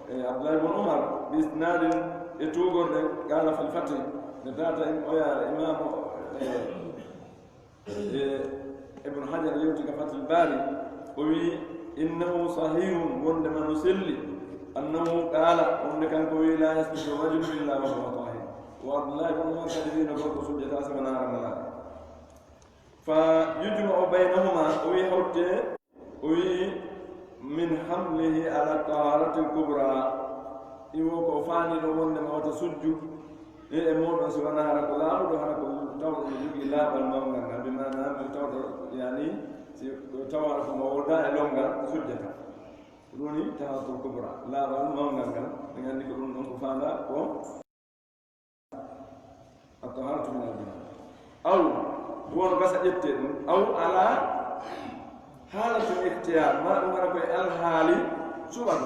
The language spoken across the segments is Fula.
عبد الله بن عمر بإسناد يتوغر قال في الفتح نتاتا الإمام ابن حجر يوتي فتح الباري وي إنه صحيح وندما نسلي أنه قال وند كان قوي لا يسجد رجل إلا وهو طاهر وعبد الله بن عمر كذبين قول سجد أسمنا رمضان فيجمع بينهما وي من حمله على الطهارة الكبرى يوكو فاني لو وندما وتسجد مودon si wana hara ko laamudo hara ko tawdo jogi laabal mawgal bi maana mi tawdo yani si tawara ko mawda e longal sujjata doni tahatul kubra laabal mawgal gal ngandi ko dum don ko fanda ko at-taharatu min al-bina aw won gasa jette dum aw ala halatul ikhtiyar ma dum hara ko al-hali suban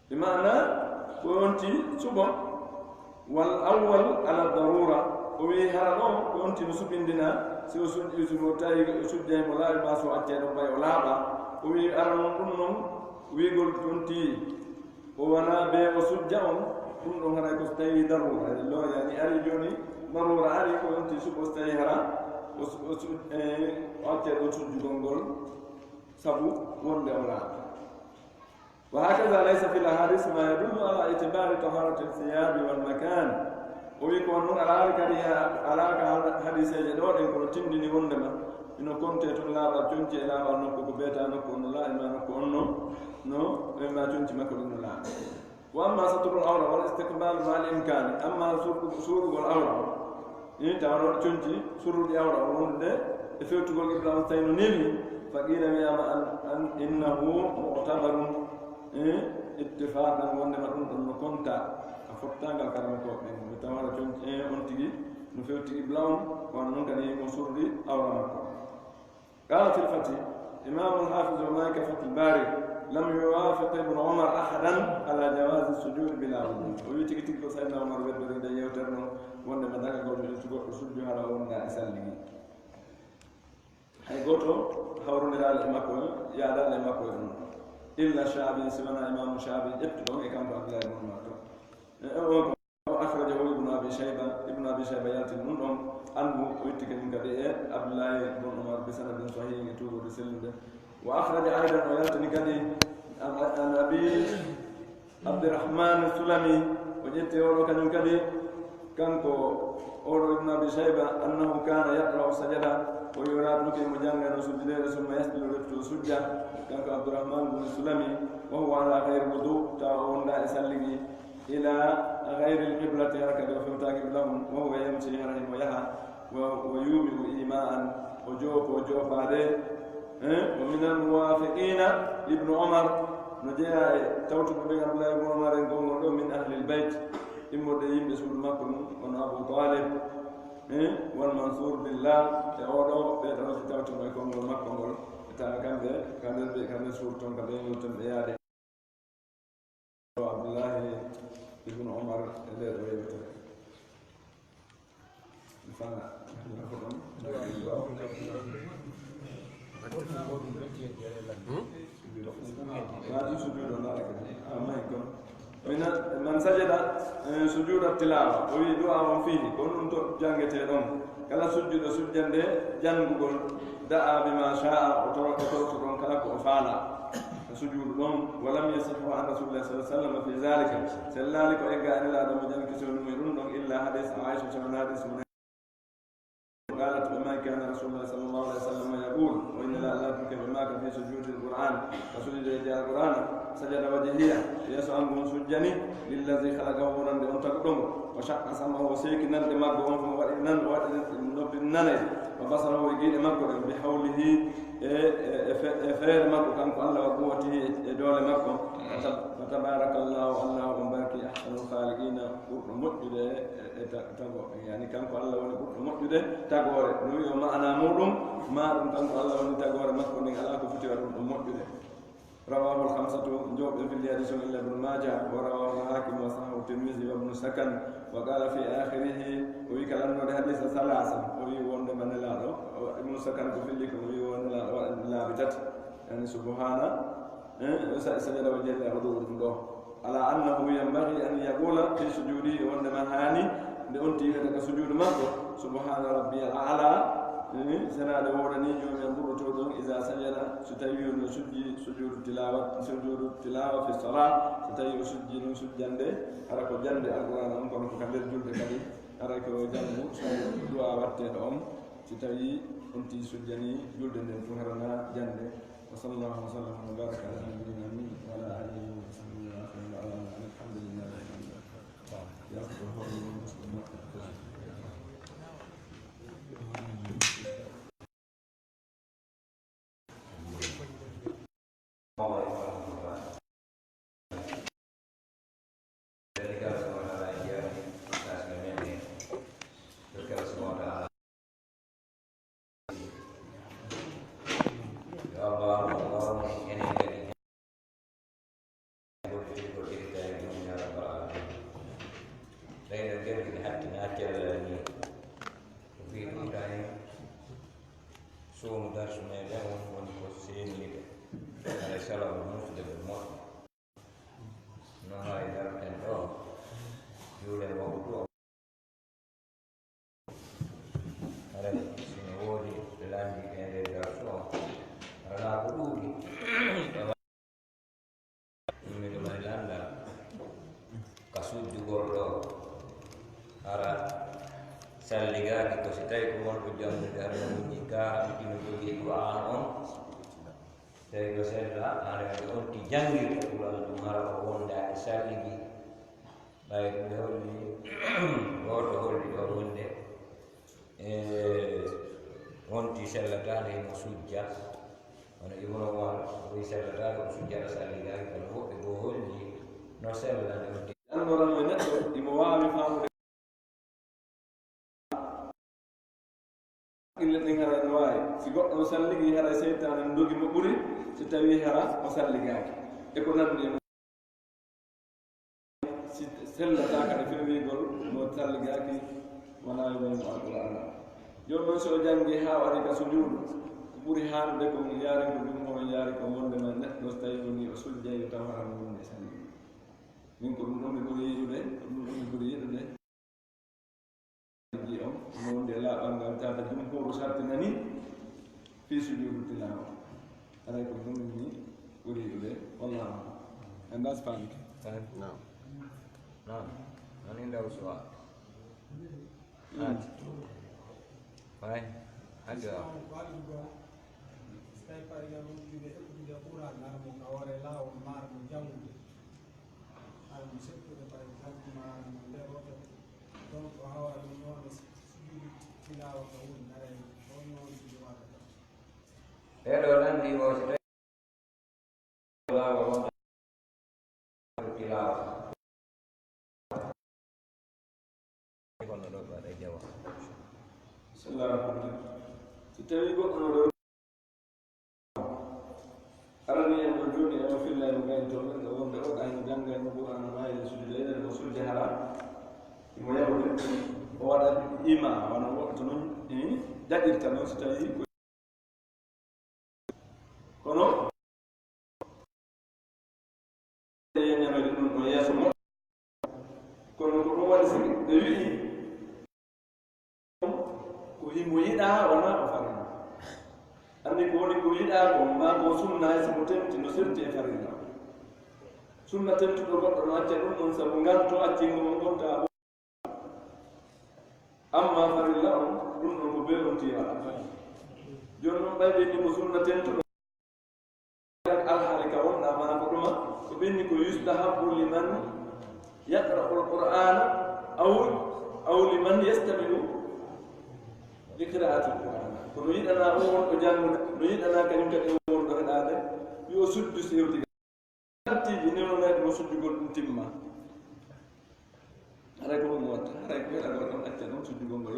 bi maana كنتي سبا والأول على الضرورة وهي هرانو كنتي نسبين دينا سو سود يسموتاي سود جاي مولا باسو أتينا باي ولا با وهي هرانو كنون ويقول كنتي وانا بي وسود جاون كنون هراي كستاي ضرورة لو يعني أري جوني ضرورة أري كنتي سبا ستاي هرا وسود أتينا سود جونغول سبو وند ولا وهكذا ليس في الأحاديث ما يدل على اعتبار طهارة الثياب والمكان ويكون من على حديث جدول إن كنت تندني وندما إنه كنت تلا بتنتي لا بنوك بيتا نكون لا إما نكون نو إما تنتي ما كنا لا وأما ستر الأورى والاستقبال مع الإمكان أما سور والأورى إن تعرض تنتي سور الأورى وند إفيت تقول إبراهيم تينو نيمي فقيل يا أن إنه معتبر اتفاقا وندما دون كونتا افوتانغا كارامكو بن متوارا تون اونتيغي نفيوتيغي بلاون وان نونغاني مسوري اوراكو قال في الفتح امام الحافظ ومالك في الباري لم يوافق ابن عمر احدا على جواز السجود بلا وضوء ويتيغي تيغو سيدنا عمر بدر دا يوترنو وندما داغا غودو سجود على وندا اسالغي hay goto hawrunde dal e makko ya dal e makko إلا الشعبي سمعنا إمام الشعبي ابتدوا كم عبد الله بن عمر أخرجه ابن أبي شيبة يأتي منهم عنه ويتكلم كذا عبد الله بن عمر بسند صحيح يتوب رسالة وأخرج أيضا ويأتي كذا عن أبي عبد الرحمن السلمي وجدت ورو كذا كان أورو ابن أبي شيبة أنه كان يقرأ سجدا ويراد لك مجانا سجدا ثم يسجد ركعة سجدا كان عبد الرحمن بن سلمي وهو على غير وضوء تعاون لا يسلي إلى غير القبلة هكذا فمتاك لهم وهو يمشي رحمه ويها ويومئ إيماء وجوف عليه ومن الموافقين ابن عمر نجاء توتب بن عبد الله بن عمر من أهل البيت إمودين بسول مكرم من أبو طالب والمنصور بالله تعالى بيتنا توتب بكم والمكرم كان سورتون كان يوتم ياري عبد الله ابن عمر اللي رويته فانا من سجد سجود التلاوة ويدعى فيه كن جانجته دون كلا سجد سجدة جانغول دعا بما شاء وترك كلك وفعل سجود دون ولم يصح عن رسول الله صلى الله عليه وسلم في ذلك سلالك ويقع إلى دم جانك سنميرون إلا حديث عائشة من حديث قالت بما كان رسول الله صلى الله عليه وسلم يقول وإن لا تلك بما كان في سجود القرآن فسجد إلى القرآن سجد وجهية يسأل من سجني للذي خلقه ونند أنتقدم وشق سمعه وسيك نند مقدم وإنن وإنن وبصره يجيد مقدم بحوله فير مقدم كان الله وقوته دول مقدم فتبارك الله الله وبارك أحسن الخالقين مجد يعني كان الله مجد تقول نوي ما أنا مودم ما كان الله تقول مقدم الله كفتير مجد رواه الخمسة جوب في الحديث إلا ابن ماجه ورواه الحاكم وصححه الترمذي وابن سكن وقال في آخره ويكلم الحديث ثلاثة ويقول من لا ابن سكن في لك ويقول لا بتت يعني سبحان سجد وجل عضو على أنه ينبغي أن يقول في سجوده وإنما هاني لأنتي لك سجود مكو سبحان ربي الأعلى سنة دورني يوم ينظر تودون إذا سجد ستيو سجود التلاوة في الصلاة ستيو سجد أراكو جند القرآن أنكم كبير جلد كبير أراكو جند دعاء واتهم ستيو أنتي سجدني جلد فهرنا جند وصلى الله وسلم وبارك على نبينا محمد وعلى آله وصحبه وسلم الحمد لله يا sono darsi meglio un consiglio alle sala uno del mondo non hai da tempo io le voglio allora se ne vuoi l'anni che è da solo allora poi mi devo andare kasu jugordo ara salliga ko sitai ko won ko jamu dar ni ka dino jogi Quran on tay go sella ala on ti jangi ko wala dum mara ko wonda salligi bay ko holli goto holli do wonde on ti sella tale mo sujja on ibno wal ko sella tale mo sujja salliga ko go holli no sella on ti allora noi netto i muawi famu illa ɗin hara no wawi si goɗɗo o salligi hara seytane dogi mo ɓuuri so tawi hara o salligaki e ko nandi si sellata kadi fewigol mo salligaki wona yoɓimo alqur'ana joni noon so o janggi ha wari ka sujuudu ko ɓuuri haanude ko yaari ko ɗum hono yaari ko wondema neɗɗo so tawi woni o sujjayi taw hara no wonde salligi min ko ɗum ɗon mi ɓuuri yiɗude ɗum ɗon mi ɓuuri yiɗude ji on no wonde laaɓal ngal tata jumhuru sartinani fi sujudu tilawa aray ko ɗum ni ɓuuri yiɗude wallahu and that's fine no non in daw suwa fine aja stay par exemple de Quran narmo kaware lawo marmo jangude al sekkude par exemple marmo nderoto donc o hawa ɗum noon sujudu tilawa ko woni aray on noon sujudu waɗata ɓeɗo nandi o so lawa wonda tilawa kono ɗo waɗa jawa sallallahu so tawi goɗɗo no ɗo arani en no joni eno filla no gayn toon no wonde o ɗayno jangga no qur'ana ma e sujude enen no sujde hara imo yawde o waɗa ima wona woɗɗo noon jaɗirta noon so tawi kono yeñanoyde ɗum ɗo yeeso mo kono ko ɗum waɗi sigi ɓe wii ko himo yiɗa wona o farina andi ko woni ko yiɗa ko ma ko sunna hay somo temti no serti e farilla sunna temtuɗo goɗɗo no acca ɗum ɗon sabu nganto accingo mo gonta amma farilla on ɗum ɗon ko belonti waɗa joni noon ɓay ɓenni ko sunna tentuɗo alhaali ka wonɗa ma ko ɗuma ko ɓenni ko yustahabu liman yaqra'u alqur'ana aw liman yastami'u li qira'ati alqur'an kono yiɗana o wonɗo janngude no yiɗana kañum kadi o wonɗo heɗade yo suddu sewtiga artiji newnoneɗe mo sujjugol ɗum timma haray ko ɗum watta haray ko heɗagol ɗon acca ɗon sujjugol ngol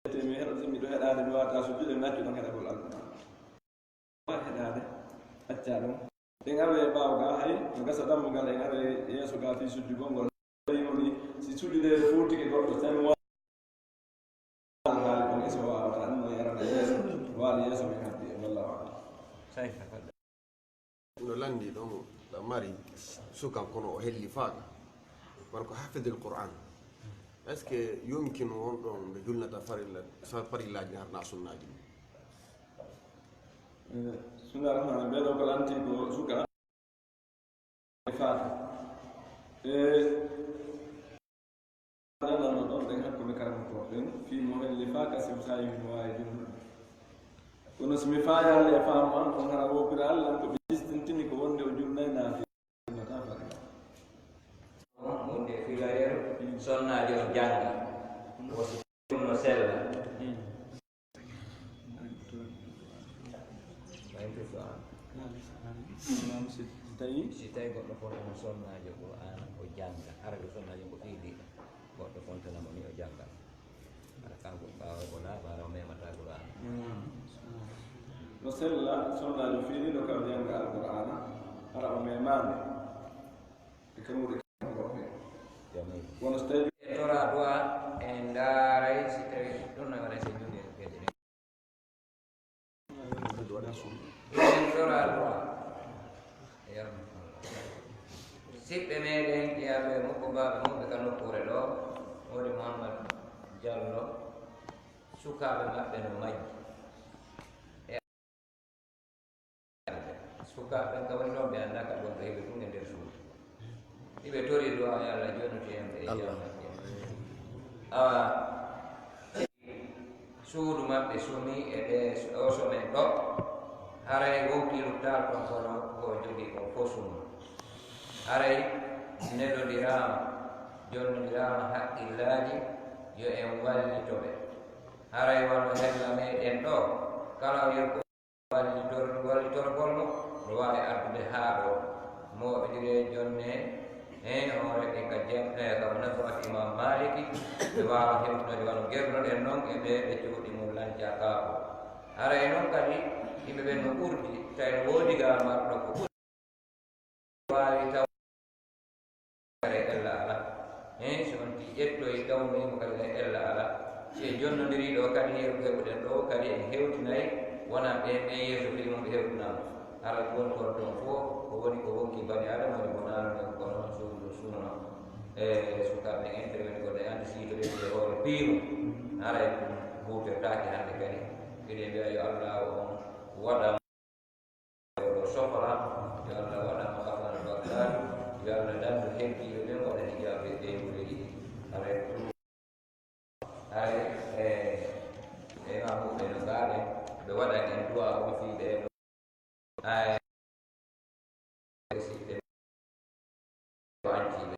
wiyetemi heɗo so miɗo heɗade mi wawata sujjude mi accu ɗon heɗagol alqur'an wa heɗade acca ɗum en are ɓawga hay no gasa dammugal en are yeeso ga fi sujjugol ngol woni si suddudede fotike goɗɗo tan haali ɗon eso wawa ɗum no yarana yeeso waali yeeso men haddi e wallahu alam no landi ɗon ɗo mari sukan kono o helli faaga won ko hafide l qouran est ce que yumkinu wonɗon ɓe julnata farillaji harna sunnaji sunna rahmani ɓeɗo ko lanti ko suka faata ɗanɗanno ɗon ɗen hakkude karanto ɗen fimo helli fa kasim sayi mi wawi julnude kono somi faaya halle e faamu an on hara wopira allah ko ɓe distintini ko wonde o julnayi naafi julnata farilla wonde filayel sonnaji o janga wosi no sella si tawi goɗɗo fontano sonnajo Qur'an o janga hara ko sonnajo ko fiiɗi goɗɗo fontanamo ni o janga ara kanko ɓawa ko laaɓa ara o memata Qur'an no sella sonnajo fiiɗi no kam janga alqur'ana hara o memande e kamuɗe goɓɓe wono so tawi e tora duwa en ndaaray si tawi ɗum no waɗa so juuɗe geɗe ɗe en tora duwa siɓɓe meɗen ƴeyaɓe mukko mbaɓe mumɓe ka nokkure ɗo woni Mouhammad Diallo sukaɓe maɓɓe no majji e sukaɓe ka woni ɗon ɓe annda ka ɗon ɗo heɓe ɗum e nder suudu ɗiɓe tori ɗo e Allah jonnutoyemɓe e jammaɓe awa suudu maɓɓe sumi e ɗe o somen ɗo haray wonkilu tal ɗon kono ko jogii kon fof sumu haray neɗɗodirama jonnodirama haqqillaji yo en wallitoɓe haray wonno hella meɗen ɗo kala yerko wallitorgol mo no wawi ardude haa ɗo moɓidire jonne hoore ɓe ka kam nafaat imam maliki ɓe wawa heɓnode wano gernoɗen noon e ɓe ɓe cuuɗi mum lanca kaako haray noon kadi yimɓe ɓen no ɓurdi tawi no woodi gal marɗo ko ɓuri wawi taw ella ala so on ti ƴettoyi tawnimo kadi ella ala si en jonnodiri ɗo kadi yeru heɓuɗen ɗo kadi en hewtinayi wona ɓen ɓen yeeso fili mum ɓe hewtunama haray ko woni kon ɗon fof ko woni ko wonki bani adama woni ko nanuɗen ko noon suudu sunna e sukaɓe intervene goɗɗo e andi siitoɗe e hoore piimo haray ɗum hutertaki hande kadi kadi mbiya yo Allah on waɗa o sofra yo Allah waɗama afana bakkatu yo Allah dandu heddiɓe ɓen waɗa hijaɓe ɓeygude ɗiɗi haray e mamuɓe no gaaɓe ɓe waɗa en duwa on fiiɗe ay siɓɓe anciɓe